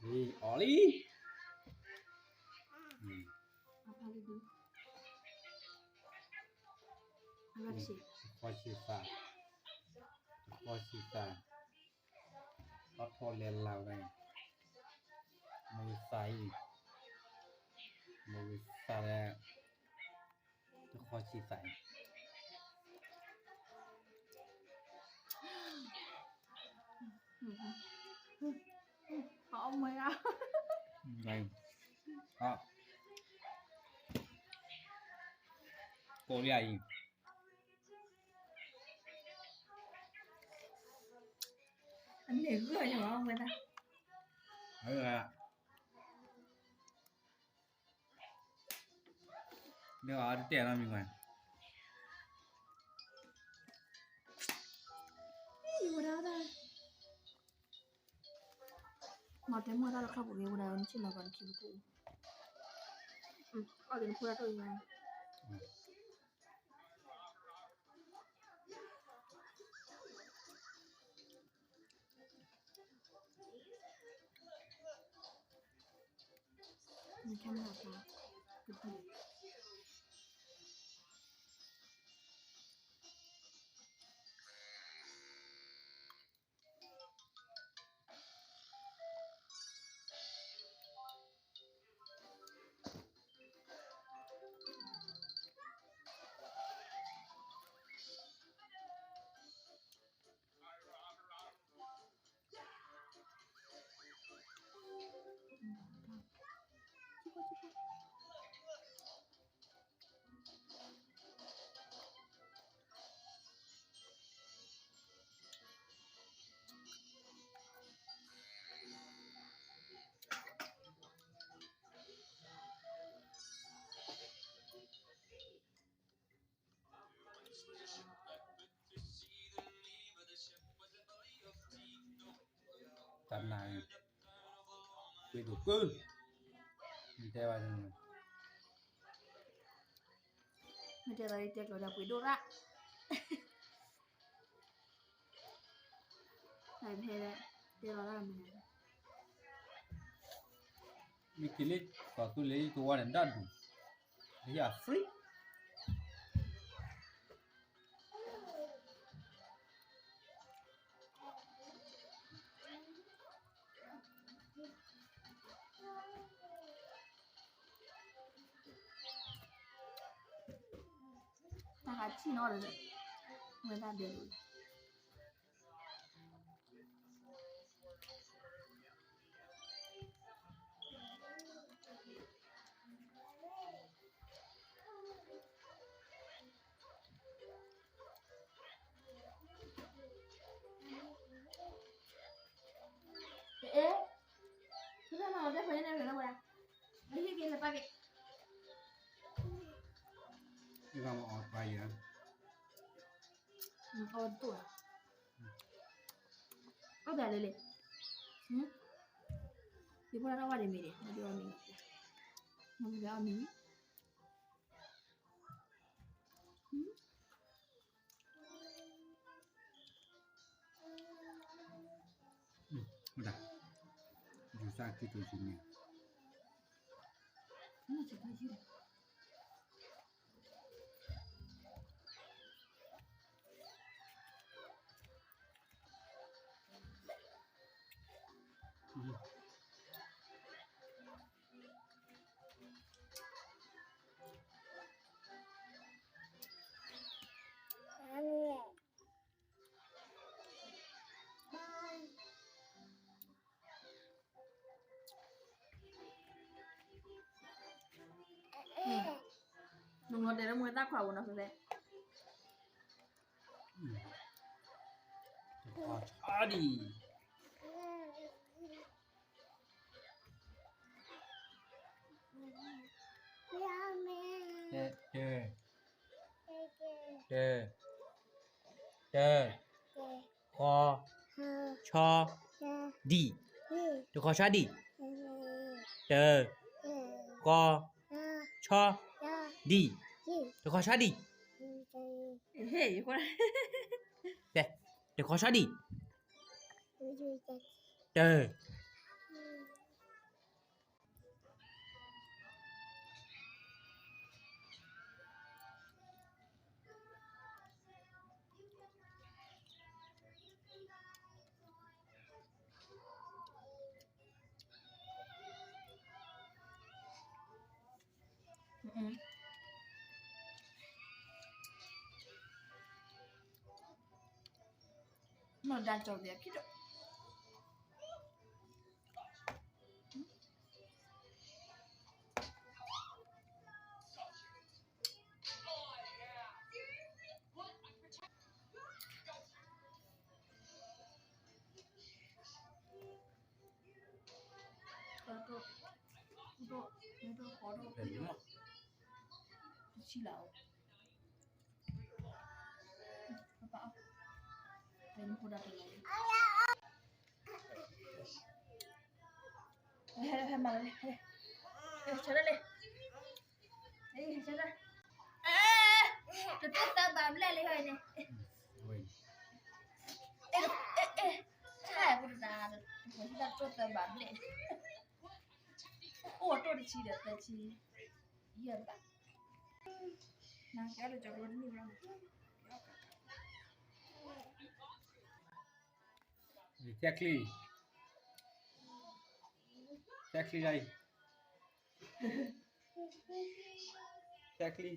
Đi, Oli. Apa lagi? Apa sih? Khoa sifat có thô lên lào này mùi xài ra cái khoa sifat Họ mới ra. này đó cô đi ai Anh để gửi cho ông người ta. là nếu ở tiền là mình ngoài Gì đâu ta? Mà cái mua ra là không có cái đâu chỉ là còn kêu cụ. Ở đến khu ra tôi nha. Mình chăm là cả. tận này quy đủ cư mình theo bài này Mình chờ đây tiệc là quý đô ra. Này thế đấy. Thế đó là mình kili và cứ lấy tôi ăn đan đủ thế là free ta hạt chi nó rồi. Người ta đều rồi. Ê, thứ nào mà cái phải này phải đâu ra? Đấy cái kia là ba cái. cái vào ngọt bài gì đó Còn tuổi. Có vẻ lên. Thì bữa nào qua để mình để nó đưa mình. Nó đưa mình. udah udah sakit ujungnya Nó chỉ có gì. Nó để nó người ta khẩu nó sẽ. đi chơi chơi chơi kho cho đi được kho cho đi chơi kho cho đi được kho cho đi Hey, qua đây. đây được kho cho đi chơi nó đang trò việc cái đó nó khó đâu เห็นไหม chi lẩu apa ini udah tinggal heh malah heh cara deh cara tetap tak bam lele hơi này เว้ย sai aku dah kita tetap bam lele oh tuh di sini ada sih iya pak nah kita ada jago ini bang แจ็คลี่แจ็คลี่ไรแจ็คลี่